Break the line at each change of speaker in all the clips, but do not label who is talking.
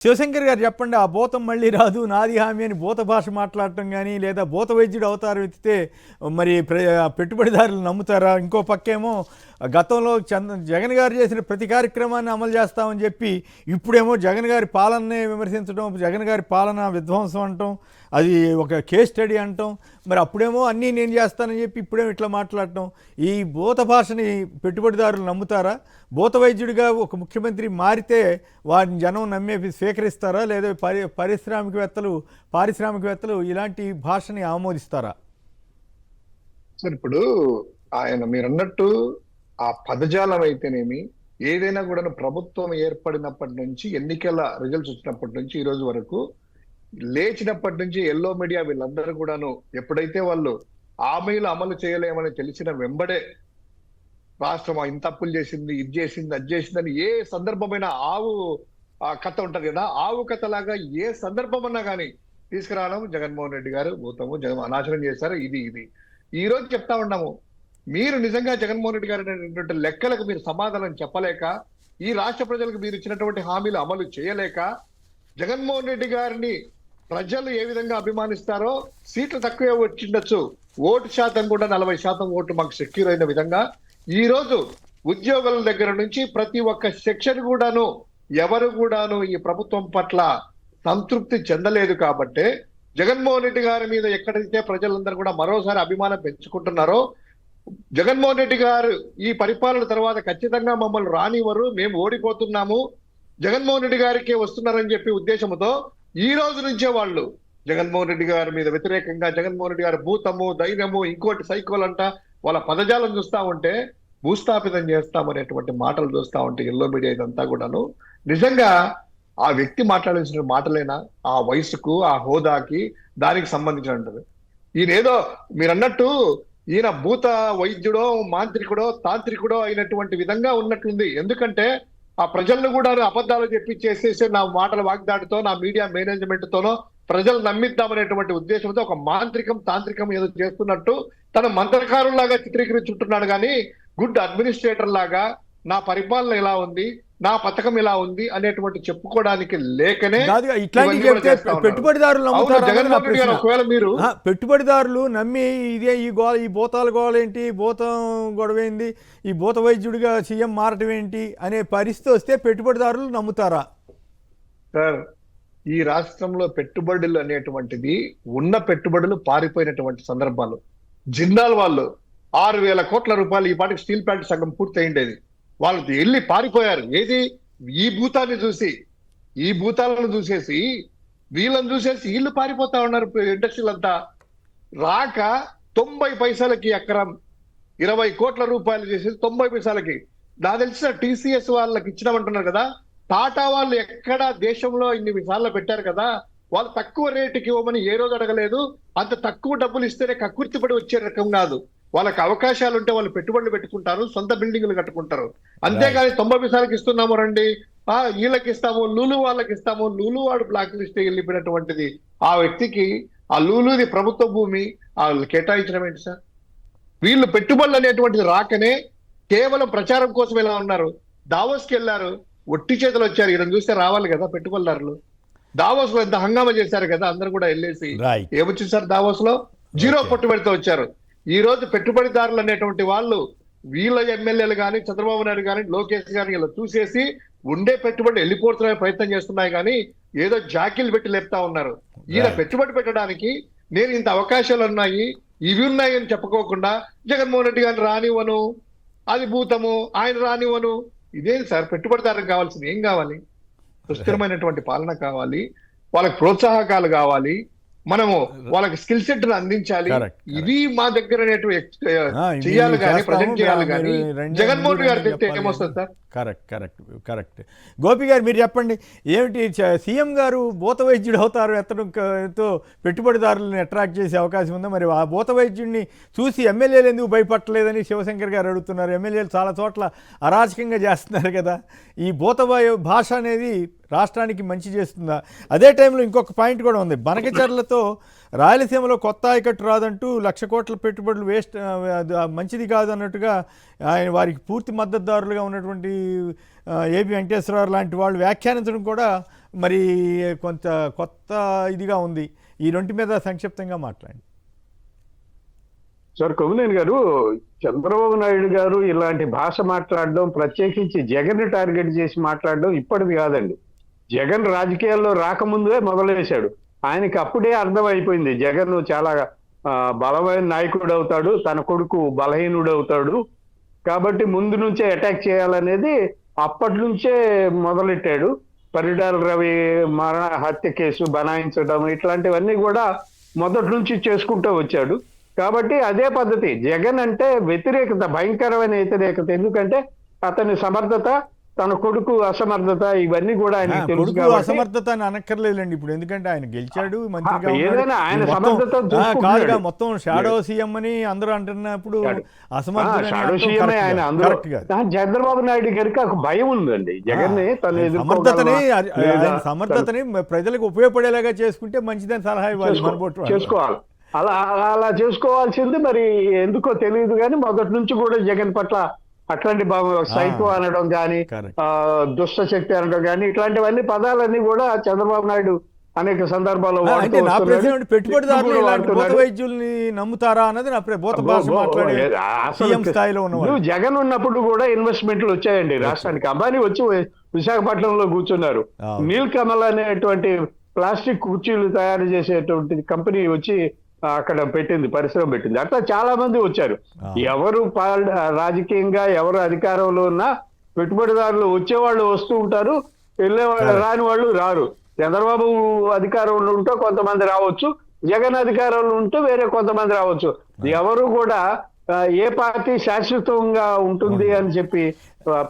శివశంకర్ గారు చెప్పండి, ఆ భూతం మళ్ళీ రాదు నాది హామీ అని భూత భాష మాట్లాడటం కానీ, లేదా భూత వైద్యుడు అవతారం ఎత్తితే మరి పెట్టుబడిదారులు నమ్ముతారా? ఇంకో పక్కేమో గతంలో జగన్ గారు చేసిన ప్రతి కార్యక్రమాన్ని అమలు చేస్తామని చెప్పి ఇప్పుడేమో జగన్ గారి పాలననే విమర్శించడం, జగన్ గారి పాలన విధ్వంసం అంటాం, అది ఒక కేస్ స్టడీ అంటాం. మరి అప్పుడేమో అన్నీ నేను చేస్తానని చెప్పి ఇప్పుడేమో ఇట్లా మాట్లాడటం. ఈ భూత భాషని పెట్టుబడిదారులు నమ్ముతారా? భూత వైద్యుడిగా ఒక ముఖ్యమంత్రి మారితే వారిని జనం నమ్మే స్వీకరిస్తారా, లేదా పారిశ్రామికవేత్తలు ఇలాంటి భాషని ఆమోదిస్తారా?
సార్, ఇప్పుడు ఆయన మీరన్నట్టు ఆ పదజాలం అయితేనేమి, ఏదైనా కూడా ప్రభుత్వం ఏర్పడినప్పటి నుంచి, ఎన్నికల రిజల్ట్స్ వచ్చినప్పటి నుంచి ఈ రోజు వరకు లేచినప్పటి నుంచి ఎల్లో మీడియా వీళ్ళందరూ కూడాను ఎప్పుడైతే వాళ్ళు హామీలు అమలు చేయలేమని తెలిసిన వెంబడే రాష్ట్రం ఇంత అప్పులు చేసింది, ఇది చేసింది, అది చేసిందని ఏ సందర్భమైన ఆవు కథ ఉంటది కదా, ఆవు కథ లాగా ఏ సందర్భం అన్నా కానీ తీసుకురావడం జగన్మోహన్ రెడ్డి గారు భూతము అనాశనం చేశారు. ఇది ఈ రోజు చెప్తా ఉన్నాము, మీరు నిజంగా జగన్మోహన్ రెడ్డి గారు అనేటువంటి లెక్కలకు మీరు సమాధానం చెప్పలేక, ఈ రాష్ట్ర ప్రజలకు మీరు ఇచ్చినటువంటి హామీలు అమలు చేయలేక, జగన్మోహన్ రెడ్డి గారిని ప్రజలు ఏ విధంగా అభిమానిస్తారో, సీట్లు తక్కువే వచ్చిండొచ్చు, ఓటు శాతం కూడా 40% ఓటు మాకు సెక్యూర్ అయిన విధంగా ఈ రోజు ఉద్యోగుల దగ్గర నుంచి ప్రతి ఒక్క సెక్షన్ కూడాను ఎవరు కూడాను ఈ ప్రభుత్వం పట్ల సంతృప్తి చెందలేదు. కాబట్టి జగన్మోహన్ రెడ్డి గారి మీద ఎక్కడైతే ప్రజలందరూ కూడా మరోసారి అభిమానం పెంచుకుంటున్నారో, జగన్మోహన్ రెడ్డి గారు ఈ పరిపాలన తర్వాత ఖచ్చితంగా మమ్మల్ని రానివ్వరు, మేము ఓడిపోతున్నాము, జగన్మోహన్ రెడ్డి గారికి వస్తున్నారని చెప్పి ఉద్దేశంతో ఈ రోజు నుంచే వాళ్ళు జగన్మోహన్ రెడ్డి గారి మీద వ్యతిరేకంగా, జగన్మోహన్ రెడ్డి గారి భూతము, ధైర్యము, ఇంకోటి సైకోల్ అంట, వాళ్ళ పదజాలం చూస్తా ఉంటే భూస్థాపితం చేస్తామనేటువంటి మాటలు చూస్తా ఉంటే ఎల్లో మీడియా ఇదంతా కూడాను నిజంగా ఆ వ్యక్తి మాట్లాడాల్సిన మాటలేనా? ఆ వయసుకు, ఆ హోదాకి, దానికి సంబంధించిన ఉంటుంది. ఈయన ఏదో మీరు అన్నట్టు ఈయన భూత వైద్యుడో, మాంత్రికుడో, తాంత్రికుడో అయినటువంటి విధంగా ఉన్నట్లుంది. ఎందుకంటే ఆ ప్రజలను కూడా అబద్ధాలు చెప్పి నా మాటల వాగ్దాటితో, నా మీడియా మేనేజ్మెంట్ తోనో ప్రజలు నమ్మిద్దామనేటువంటి ఉద్దేశంతో ఒక మాంత్రికం, తాంత్రికం ఏదో చేస్తున్నట్టు తన మంత్రకారులాగా చిత్రీకరించుకుంటున్నాడు. కానీ గుడ్ అడ్మినిస్ట్రేటర్ లాగా నా పరిపాలన ఎలా ఉంది, నా పథకం ఎలా ఉంది అనేటువంటి చెప్పుకోవడానికి లేకనే
పెట్టుబడిదారులు నమ్మి ఇదే ఈ భూతాల గోళ ఏంటి, భూతం గొడవ ఏంది, ఈ భూత వైద్యుడిగా సీఎం మారటం ఏంటి అనే పరిస్థితి వస్తే పెట్టుబడిదారులు నమ్ముతారా?
సార్, ఈ రాష్ట్రంలో పెట్టుబడులు అనేటువంటిది ఉన్న పెట్టుబడులు పారిపోయినటువంటి సందర్భాలు. జిందాల్ వాళ్ళు 6,000 కోట్ల రూపాయలు ఈ పాటికి స్టీల్ ప్లాంట్ సగం పూర్తి అయిండేది, వాళ్ళు వెళ్ళి పారిపోయారు. ఏది? ఈ భూతాన్ని చూసి, ఈ భూతాలను చూసేసి, వీళ్ళని చూసేసి వీళ్ళు పారిపోతా ఉన్నారు. ఇండస్ట్రీలు అంతా రాక 90 పైసలకి ఎకరం 20 కోట్ల రూపాయలు చేసేసి 90 పైసలకి, నాకు తెలిసిన టీసీఎస్ వాళ్ళకి ఇచ్చినామంటున్నారు కదా, టాటా వాళ్ళు ఎక్కడ దేశంలో ఇన్ని సార్లు పెట్టారు కదా, వాళ్ళు తక్కువ రేటుకి ఇవ్వమని ఏ రోజు అడగలేదు. అంత తక్కువ డబ్బులు ఇస్తేనే కక్కుర్తిపడి వచ్చే రకం కాదు. వాళ్ళకి అవకాశాలు ఉంటే వాళ్ళు పెట్టుబడులు పెట్టుకుంటారు, సొంత బిల్డింగ్లు కట్టుకుంటారు. అంతేగాని 90 పైసలకి ఇస్తున్నాము రండి, వీళ్ళకి ఇస్తాము, లూలు వాళ్ళకి ఇస్తాము, లూలు వాడు బ్లాక్ లిస్ట్ వెళ్ళిపోయినటువంటిది ఆ వ్యక్తికి, ఆ లూలుది ప్రభుత్వ భూమి వాళ్ళు కేటాయించడం ఏంటి సార్? వీళ్ళు పెట్టుబడులు అనేటువంటిది రాకనే కేవలం ప్రచారం కోసం ఎలా ఉన్నారు. దావోస్కి వెళ్ళారు, ఒట్టి చేతులు వచ్చారు. ఈయన చూస్తే రావాలి కదా పెట్టుబడిదారులు. దావోస్ లో ఎంత హంగామా చేశారు కదా, అందరు కూడా వెళ్ళేసి ఏమొచ్చింది సార్, దావోస్ లో జీరో పెట్టుబడితో వచ్చారు. ఈ రోజు పెట్టుబడిదారులు అనేటువంటి వాళ్ళు వీళ్ళ ఎమ్మెల్యేలు కానీ, చంద్రబాబు నాయుడు కానీ, లోకేష్ కానీ ఇలా చూసేసి ఉండే పెట్టుబడి వెళ్ళిపోతున్న ప్రయత్నం చేస్తున్నాయి. కానీ ఏదో జాకీలు పెట్టి లేపుతా ఉన్నారు. ఈయన పెట్టుబడి పెట్టడానికి నేను ఇంత అవకాశాలు ఉన్నాయి, ఇవి ఉన్నాయి అని చెప్పుకోకుండా జగన్మోహన్ రెడ్డి గారిని రానివ్వను, అది భూతము, ఆయన రానివ్వను. ఇదేం సార్? పెట్టుబడిదారులకు కావాల్సింది ఏం కావాలి? సుస్థిరమైనటువంటి పాలన కావాలి, వాళ్ళకి ప్రోత్సాహకాలు కావాలి, మనము వాళ్ళకి స్కిల్ సెట్ అందించాలి. ఇవి మా దగ్గర చేయాలి కానీ, ప్రజెంట్ చేయాలి కానీ జగన్మోహన్ గారు చెప్తే ఏమొస్తుంది సార్?
కరెక్ట్. గోపి గారు మీరు చెప్పండి, ఏమిటి సీఎం గారు భూత వైద్యుడు అవుతారు ఎత్తడంతో పెట్టుబడిదారులను అట్రాక్ట్ చేసే అవకాశం ఉందా? మరి ఆ భూత వైద్యుడిని చూసి ఎమ్మెల్యేలు ఎందుకు భయపడలేదని శివశంకర్ గారు అడుగుతున్నారు. ఎమ్మెల్యేలు చాలా చోట్ల అరాచకంగా చేస్తున్నారు కదా, ఈ భూత భాష అనేది రాష్ట్రానికి మంచి చేస్తుందా? అదే టైంలో ఇంకొక పాయింట్ కూడా ఉంది, బనకచర్లతో రాయలసీమలో కొత్త ఆయకట్టు రాదంటూ 1,00,000 కోట్ల పెట్టుబడులు వేస్ట్, మంచిది కాదు అన్నట్టుగా ఆయన వారికి పూర్తి మద్దతుదారులుగా ఉన్నటువంటి ఏపీ వెంకటేశ్వరరావు లాంటి వాళ్ళు వ్యాఖ్యానించడం కూడా మరి కొంత కొత్త ఇదిగా ఉంది. ఈ రెంటి మీద సంక్షిప్తంగా మాట్లాడండి.
సార్ కొమ్మినేని గారు, చంద్రబాబు నాయుడు గారు ఇలాంటి భాష మాట్లాడడం, ప్రత్యేకించి జగన్ టార్గెట్ చేసి మాట్లాడడం ఇప్పటిది కాదండి. జగన్ రాజకీయాల్లో రాకముందే మొదలువేశాడు. ఆయనకి అప్పుడే అర్థమైపోయింది జగన్ చాలా బలమైన నాయకుడు అవుతాడు, తన కొడుకు బలహీనుడు అవుతాడు, కాబట్టి ముందు నుంచే అటాక్ చేయాలనేది అప్పటి నుంచే మొదలెట్టాడు. పరిటాల రవి హత్య కేసు బనాయించడం ఇట్లాంటివన్నీ కూడా మొదటి నుంచి చేసుకుంటూ వచ్చాడు. కాబట్టి అదే పద్ధతి. జగన్ అంటే వ్యతిరేకత, భయంకరమైన వ్యతిరేకత. ఎందుకంటే అతని సమర్థత, తన కొడుకు అసమర్థత, ఇవన్నీ కూడా ఆయన తెలుసు.
కొడుకు అసమర్థత అని అనక్కర్లేదండి ఇప్పుడు, ఎందుకంటే ఆయన గెలిచాడు, మంత్రిగా
ఏదైనా ఆయన
కాదుగా మొత్తం షాడో సీఎం అని అందరూ అంటున్నప్పుడు
షాడో సీఎం ఆయన అందరూ. చంద్రబాబు నాయుడు గారికి ఒక భయం ఉందండి జగన్ ని తను
సమర్థతని ప్రజలకు ఉపయోగపడేలాగా చేసుకుంటే మంచిదని సలహా ఇవ్వాలి,
చేసుకోవాలి. అలా చేసుకోవాల్సింది. మరి ఎందుకో తెలియదు కానీ మొదటి నుంచి కూడా జగన్ పట్ల అట్లాంటి సైకో అనడం కానీ, దుష్ట శక్తి అనడం కానీ, ఇట్లాంటివన్నీ పదాలన్నీ కూడా చంద్రబాబు నాయుడు అనేక సందర్భాల్లో
పెట్టుబడిదారులు వైద్యుల్ని నమ్ముతారా అన్నది
జగన్ ఉన్నప్పుడు కూడా ఇన్వెస్ట్మెంట్లు వచ్చాయండి రాష్ట్రానికి. అంబానీ వచ్చి విశాఖపట్నంలో కూర్చున్నారు. నీల్ కమల్ అనేటువంటి ప్లాస్టిక్ కుర్చీలు తయారు చేసేటువంటి కంపెనీ వచ్చి అక్కడ పెట్టింది, పరిశ్రమ పెట్టింది. అట్లా చాలా మంది వచ్చారు. ఎవరు రాజకీయంగా ఎవరు అధికారంలో ఉన్నా పెట్టుబడిదారులు వచ్చేవాళ్ళు వస్తూ ఉంటారు, వెళ్ళేవాళ్ళు రాని వాళ్ళు రారు. చంద్రబాబు అధికారంలో ఉంటే కొంతమంది రావచ్చు, జగన్ అధికారంలో ఉంటే వేరే కొంతమంది రావచ్చు. ఎవరు కూడా ఏ పార్టీ శాశ్వతంగా ఉంటుంది అని చెప్పి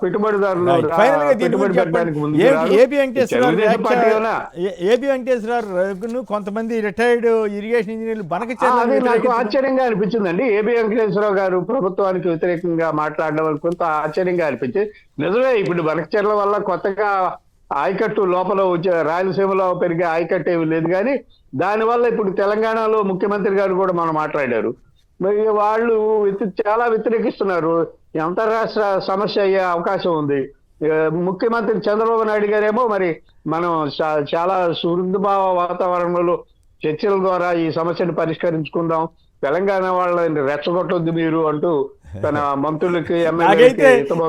పెట్టుబడిదారులు
ఏబి వెంకటేశ్వరరావు కొంతమంది రిటైర్డ్ ఇరిగేషన్ ఇంజనీర్లు
నాకు ఆశ్చర్యంగా అనిపించిందండి. ఏబి వెంకటేశ్వరరావు గారు ప్రభుత్వానికి వ్యతిరేకంగా మాట్లాడడం కొంత ఆశ్చర్యంగా అనిపించింది. నిజమే, ఇప్పుడు బనకచెర్ల వల్ల కొత్తగా ఆయకట్టు లోపల వచ్చే రాయలసీమలో పెరిగే ఆయకట్టు ఏమి లేదు, కానీ దానివల్ల ఇప్పుడు తెలంగాణలో ముఖ్యమంత్రి గారు కూడా మనం మాట్లాడారు. మరి వాళ్ళు చాలా వ్యతిరేకిస్తున్నారు. అంతర్రాష్ట్ర సమస్య అయ్యే అవకాశం ఉంది. ముఖ్యమంత్రి చంద్రబాబు నాయుడు గారేమో మరి మనం చాలా సుహృద్భావ వాతావరణంలో చర్చల ద్వారా ఈ సమస్యను పరిష్కరించుకుందాం, తెలంగాణ వాళ్ళని రెచ్చగొట్టొద్దు మీరు అంటూ తన మంత్రులకి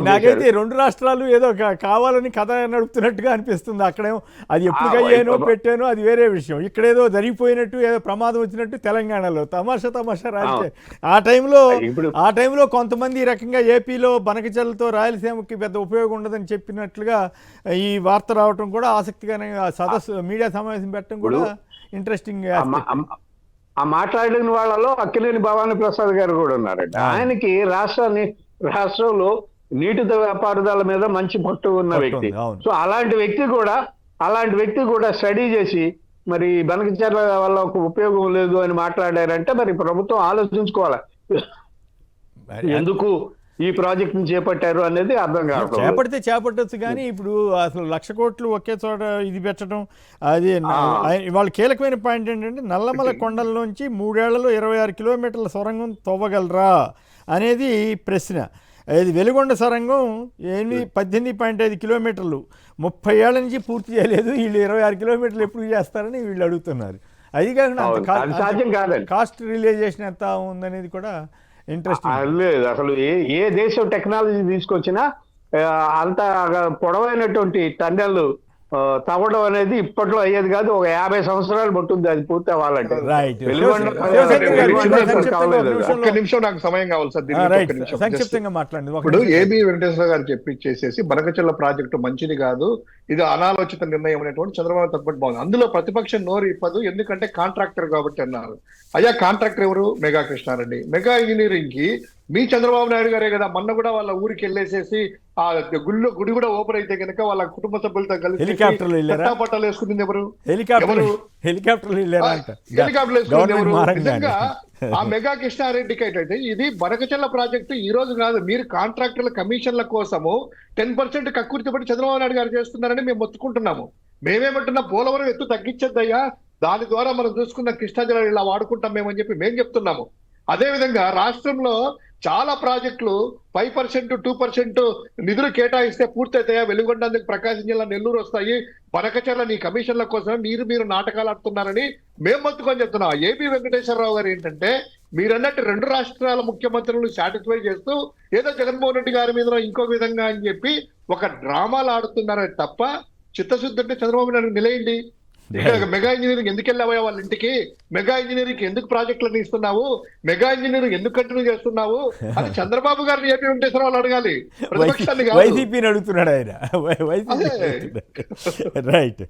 నాకైతే రెండు రాష్ట్రాలు ఏదో కావాలని కథ నడుపుతున్నట్టుగా అనిపిస్తుంది. అక్కడేమో అది ఎప్పుడు అయ్యానో పెట్టానో అది వేరే విషయం, ఇక్కడేదో జరిగిపోయినట్టు ఏదో ప్రమాదం వచ్చినట్టు తెలంగాణలో తమాషా రాజకీయ. ఆ టైంలో కొంతమంది ఈ రకంగా ఏపీలో బనకచెర్లతో రాయలసీమకి పెద్ద ఉపయోగం ఉండదని చెప్పినట్లుగా ఈ వార్త రావటం కూడా ఆసక్తిగానే, సదస్సు మీడియా సమావేశం పెట్టడం కూడా ఇంట్రెస్టింగ్.
ఆ మాట్లాడిన వాళ్ళలో అక్కినేని భవానీ ప్రసాద్ గారు కూడా ఉన్నారండి. ఆయనకి రాష్ట్రంలో నీటి పారుదల మీద మంచి పట్టు ఉన్న వ్యక్తి. సో అలాంటి వ్యక్తి కూడా స్టడీ చేసి మరి బనకచెర్ల వల్ల ఒక ఉపయోగం లేదు అని మాట్లాడారంటే మరి ప్రభుత్వం ఆలోచించుకోవాలి ఎందుకు ఈ ప్రాజెక్ట్ ని చేపట్టారు అనేది అర్థం కాదు.
చేపట్టచ్చు కానీ ఇప్పుడు అసలు 1,00,000 కోట్లు ఒకే చోట ఇది పెట్టడం అది వాళ్ళ కీలకమైన పాయింట్ ఏంటంటే నల్లమల కొండల్లోంచి 3 ఏళ్లలో 26 కిలోమీటర్ల సొరంగం తవ్వగలరా అనేది ప్రశ్న. ఇది వెలుగొండ సొరంగం 18.5 కిలోమీటర్లు 30 ఏళ్ల నుంచి పూర్తి చేయలేదు, వీళ్ళు 26 కిలోమీటర్లు ఎప్పుడు చేస్తారని వీళ్ళు అడుగుతున్నారు. అది కాకుండా కాస్ట్ రియలైజేషన్ ఎంత ఉందనేది కూడా
లేదు. అసలు ఏ దేశం టెక్నాలజీ తీసుకొచ్చినా అంత పొడవైనటువంటి టన్నెల్ తవ్వడం అనేది ఇప్పట్లో అయ్యేది కాదు. ఒక 50 సంవత్సరాలు పట్టుద్ది అది పూర్తి అవ్వాలంటే.
నాకు సమయం కావాలి సార్. ఇప్పుడు ఏబి వెంకటేశ్వర గారు చెప్పిచ్చేసేసి బనకచెర్ల ప్రాజెక్టు మంచిది కాదు, ఇది అనాలోచిత నిర్ణయం అనేటువంటి చంద్రబాబు తప్పటి బాగుంది. అందులో ప్రతిపక్షం నోరు ఇప్పదు, ఎందుకంటే కాంట్రాక్టర్ కాబట్టి అన్నారు. అయ్యా కాంట్రాక్టర్ ఎవరు? మెగా కృష్ణారెడ్డి. మెగా ఇంజనీరింగ్ కి మీ చంద్రబాబు నాయుడు గారే కదా మొన్న కూడా వాళ్ళ ఊరికి వెళ్ళేసేసి ఆ గుడి కూడా ఓపెన్ అయితే కనుక వాళ్ళ కుటుంబ సభ్యులతో కలిసి పట్టాలు వేసుకుంది ఎవరు?
హెలికాప్టర్
వేసుకుంది ఎవరు? నిజంగా ఆ మెగా కృష్ణారెడ్డికి అయితే ఇది బనకచెర్ల ప్రాజెక్టు ఈ రోజు కాదు, మీరు కాంట్రాక్టర్ల కమిషన్ల కోసము 10% కక్కుర్తిపడి చంద్రబాబు నాయుడు గారు చేస్తున్నారని మేము మొత్తుకుంటున్నాము. మేమేమంటున్నా పోలవరం ఎత్తు తగ్గించద్దయ్యా, దాని ద్వారా మనం చూసుకున్న కృష్ణా జిల్లా ఇలా వాడుకుంటాం మేమని చెప్పి మేము చెప్తున్నాము. అదేవిధంగా రాష్ట్రంలో చాలా ప్రాజెక్టులు 5% 2% నిధులు కేటాయిస్తే పూర్తయితాయా? వెలుగొండేందుకు ప్రకాశం జిల్లా నెల్లూరు వస్తాయి, బనకచర్ల నీ కమిషన్ల కోసం మీరు నాటకాలు ఆడుతున్నారని మేము మొత్తుకొని చెప్తున్నాం. ఏపీ వెంకటేశ్వరరావు గారు ఏంటంటే మీరన్నట్టు 2 రాష్ట్రాల ముఖ్యమంత్రులను సాటిస్ఫై చేస్తూ ఏదో జగన్మోహన్ రెడ్డి గారి మీద ఇంకో విధంగా అని చెప్పి ఒక డ్రామాలు ఆడుతున్నారని తప్ప చిత్తశుద్ధి అంటే చంద్రబాబు నాయుడు నిలయండి. మెగా ఇంజనీరింగ్ ఎందుకు వెళ్ళావా వాళ్ళ ఇంటికి? మెగా ఇంజనీరింగ్ ఎందుకు ప్రాజెక్టులను ఇస్తున్నావు? మెగా ఇంజనీరింగ్ ఎందుకు కంటిన్యూ చేస్తున్నావు అని చంద్రబాబు గారిని ఏపీ వెంకటేశ్వరరావు అడగాలి, ప్రతిపక్షాన్ని కాదు.
వైసీపీని అడుగుతున్నాడు ఆయన. YCP right.